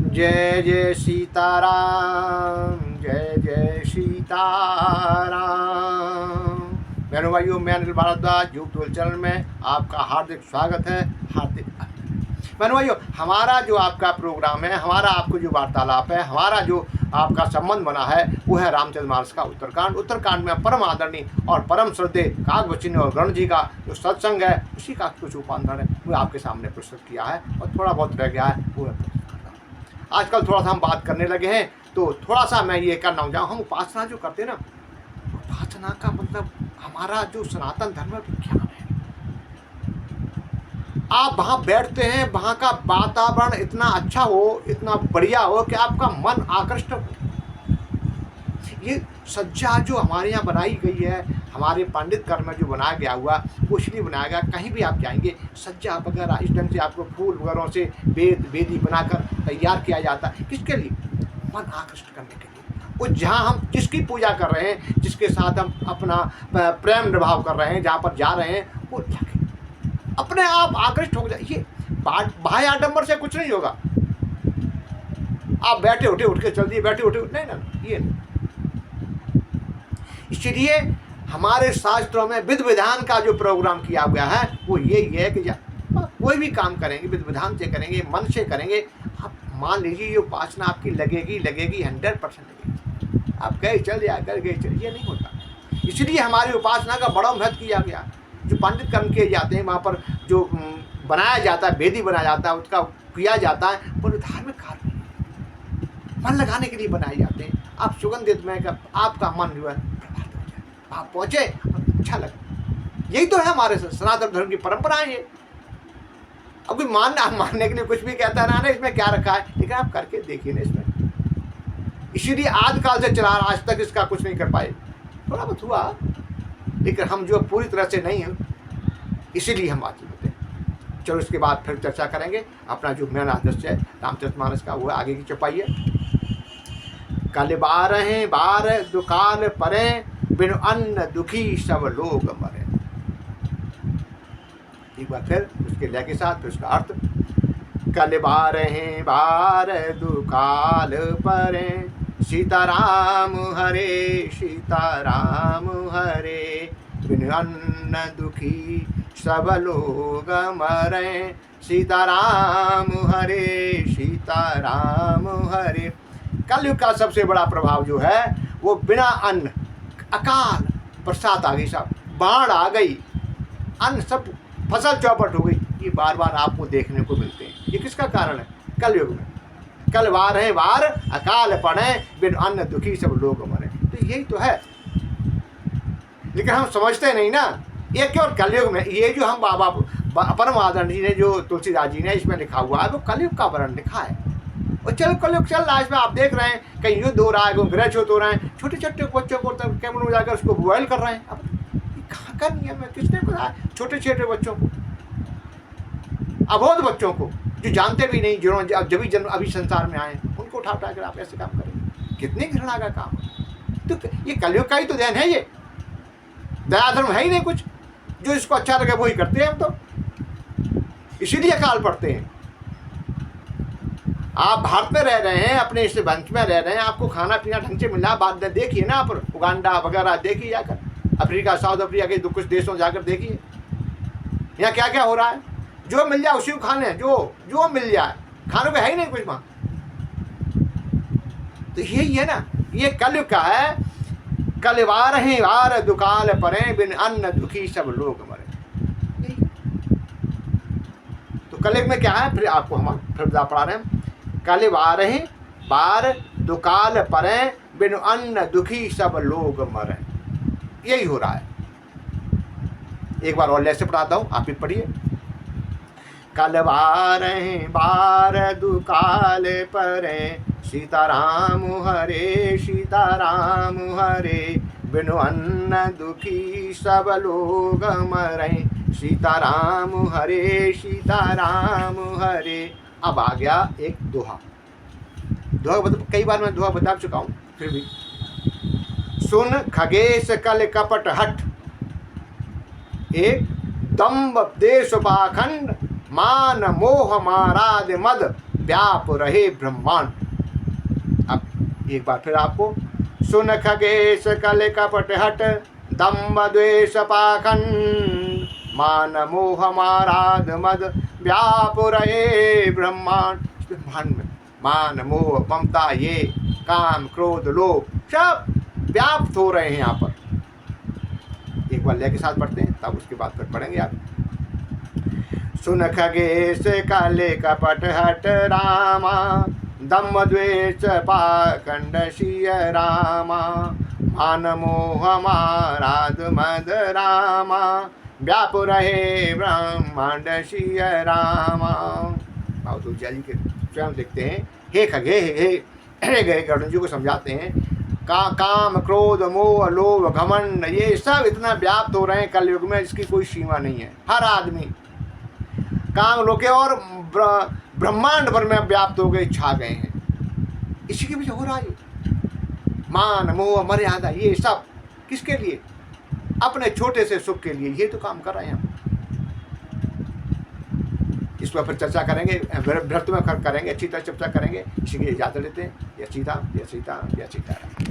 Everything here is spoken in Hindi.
जय जय सीताराम, जय जय सीताराम। बहनों भाइयों, मैं अनिल भारद्वाज यूट्यूब चैनल में आपका हार्दिक स्वागत है। हार्दिक बहनों भाइयों, हमारा जो आपका प्रोग्राम है, हमारा आपको जो वार्तालाप है, हमारा जो आपका संबंध बना है, वो है रामचरितमानस का उत्तरकांड। उत्तरकांड में परम आदरणीय और परम श्रद्धेय काकभट्ट और गरुड़ जी का जो सत्संग है, उसी का कुछ उपांतर है वो आपके सामने प्रस्तुत किया है, और थोड़ा बहुत रह गया है वो आजकल थोड़ा सा हम बात करने लगे हैं। तो थोड़ा सा मैं ये करना चाहूँ, हम उपासना जो करते हैं ना, उपासना का मतलब हमारा जो सनातन धर्म है विज्ञान है। आप वहाँ बैठते हैं, वहाँ का वातावरण इतना अच्छा हो, इतना बढ़िया हो कि आपका मन आकृष्ट हो। ये सज्जा जो हमारे यहाँ बनाई गई है, हमारे पंडित कर्म में जो बनाया गया हुआ, वो इसलिए बनाया गया, कहीं भी आप जाएंगे सज्जा वगैरह इस ढंग से आपको फूल वगैरह से वेदी बनाकर तैयार किया जाता है। किसके लिए? मन आकृष्ट करने के लिए। और जहाँ हम जिसकी पूजा कर रहे हैं, जिसके साथ हम अपना प्रेम निभाव कर रहे हैं, जहाँ पर जा रहे हैं, वो लगे अपने आप आकृष्ट हो जाए। ये बाह्य आडंबर से कुछ नहीं होगा। आप बैठे उठे उठ के चल दिए, बैठे उठे नहीं ना, ये नहीं। इसलिए हमारे शास्त्रों में विधि विधान का जो प्रोग्राम किया गया है वो यही है कि कोई भी काम करेंगे विधि विधान से करेंगे, मन से करेंगे। आप मान लीजिए ये उपासना आपकी लगेगी 100% लगेगी। आप गए चल या कर गए चल, ये नहीं होता। इसलिए हमारी उपासना का बड़ा महत्व किया गया। जो पंडित कर्म किए जाते हैं, वहाँ पर जो बनाया जाता है, वेदी बनाया जाता है, उसका किया जाता है, वो धार्मिक कार्य मन लगाने के लिए बनाए जाते हैं। आप सुगंधित में आपका मन जो है आप पहुँचे, अच्छा लगा। यही तो है हमारे सनातन धर्म की परंपराएं है। अब कोई मानने के लिए कुछ भी कहता है ना, इसमें क्या रखा है, लेकिन आप करके देखिए ना इसमें। इसीलिए आज काल से चला आज तक इसका कुछ नहीं कर पाए। थोड़ा बहुत हुआ, लेकिन हम जो पूरी तरह से नहीं हैं, इसीलिए हम बात करते हैं। चलो इसके बाद फिर चर्चा करेंगे। अपना जो मेन आदर्श है रामचरितमानस का, वो आगे की चौपाई है। कल 12 दुकाल परे, बिन अन्न दुखी सब लोग मरे। एक बार फिर उसके लय के साथ, फिर उसका अर्थ। कल 12 दुकाल परे, सीताराम हरे सीताराम हरे, बिन अन्न दुखी सब लोग मरे, सीताराम हरे सीताराम हरे। कलयुग का सबसे बड़ा प्रभाव जो है वो बिना अन्न, अकाल बरसात आ गई, सब बाढ़ आ गई, अन्न सब फसल चौपट हो गई। ये बार बार आपको देखने को मिलते हैं। ये किसका कारण है? कलयुग में। कल 12 अकाल पड़े, बिन अन्न दुखी सब लोग मरे। तो यही तो है, लेकिन हम समझते नहीं ना। ये क्यों कलयुग में? ये जो हम बाबा परम आदरणीय जी ने, जो तुलसीदास जी ने इसमें लिखा हुआ है, वो कलयुग का वर्णन लिखा है। और चलो कलयुग चल रहा है, इसमें आप देख रहे हैं कहीं युद्ध हो रहा है, कहीं गृह छूत हो रहे हैं, छोटे छोटे बच्चों को कैमरे में जाकर उसको बॉयल कर रहे हैं। अब कहाँ का नियम है? किसने बताया? छोटे छोटे बच्चों को, अबोध बच्चों को, जो जानते भी नहीं, जिन्होंने जब जन्म अभी संसार में आए, उनको उठा कर आप ऐसे काम करेंगे? कितने घृणा का काम है। तो ये कलयुग का ही तो देन है। ये दया धर्म है ही नहीं कुछ। जो इसको अच्छा लगे वही करते हैं हम तो, इसीलिए काल पढ़ते हैं। आप भारत में रह रहे हैं, अपने इस वंश में रह रहे हैं, आपको खाना पीना ढंग से मिल रहा है। बात देखिए ना, आप उगांडा वगैरह देखिए जाकर, अफ्रीका, साउथ अफ्रीका के कुछ देशों जाकर देखिए, यहाँ क्या क्या हो रहा है। जो मिल जाए उसी को खा लें, जो मिल जाए, खाने को है ही नहीं कुछ वहाँ। तो यही है ना, ये कलयुग का है। कल 12 दुकाल परे, बिन अन्न दुखी सब लोग मरे। तो कलयुग में क्या है? फिर आपको हम फिर पढ़ा रहे हैं। कल 12 दुकाल परे, बिन अन्न दुखी सब लोग मरे। यही हो रहा है। एक बार और ऐसे पढ़ाता हूँ, आप भी पढ़िए। कल 12 दुकाल परे, सीताराम हरे सीताराम हरे, बिनु अन्न दुखी सब लोग मरे, सीताराम हरे सीताराम हरे। अब आ गया एक दोहा। कई बार मैं दोहा बता चुका हूँ, फिर भी सुन खगेश कल कपट हट, एक दम्भ देश पाखंड, मान मोह माराद मद, व्याप रहे ब्रह्मांड। अब एक बार फिर आपको, सुन खगेश कल कपट हट दम्भ द्वेष पाखंड मान मोह माराद मद व्याप रहे ब्रह्मांड। ब्रह्मांड में मान मोह ममता, ये काम क्रोध लोभ सब व्याप्त हो रहे हैं यहाँ पर। एक बार लय के साथ पढ़ते हैं, तब उसके बाद फिर पढ़ेंगे आप। सुन खगेश काले कपट हट रामा दम्भ द्वेष पाखंड सिय रामा मान मोह माराद मद रामा व्याप रहे ब्रह्मांड सिय रामा। भाव तुलसिया जी के स्वयं देखते हैं, हे खगे हे गए गरुड़ जी को समझाते हैं, काम क्रोध मोह लोभ घमंड ये सब इतना व्याप्त हो रहे हैं कलयुग में, इसकी कोई सीमा नहीं है। हर आदमी काम लोके और ब्रह्मांड भर में व्याप्त हो गए, छा गए हैं। इसी के पीछे हो रहा है मान मोह मर्यादा, ये सब किसके लिए? अपने छोटे से सुख के लिए। ये तो काम कर रहे हैं हम। इस पर फिर चर्चा करेंगे, व्रत में करेंगे, अच्छी तरह चर्चा करेंगे। इसी के लिए इजाजत लेते हैं। या सीता या सीता या सीता।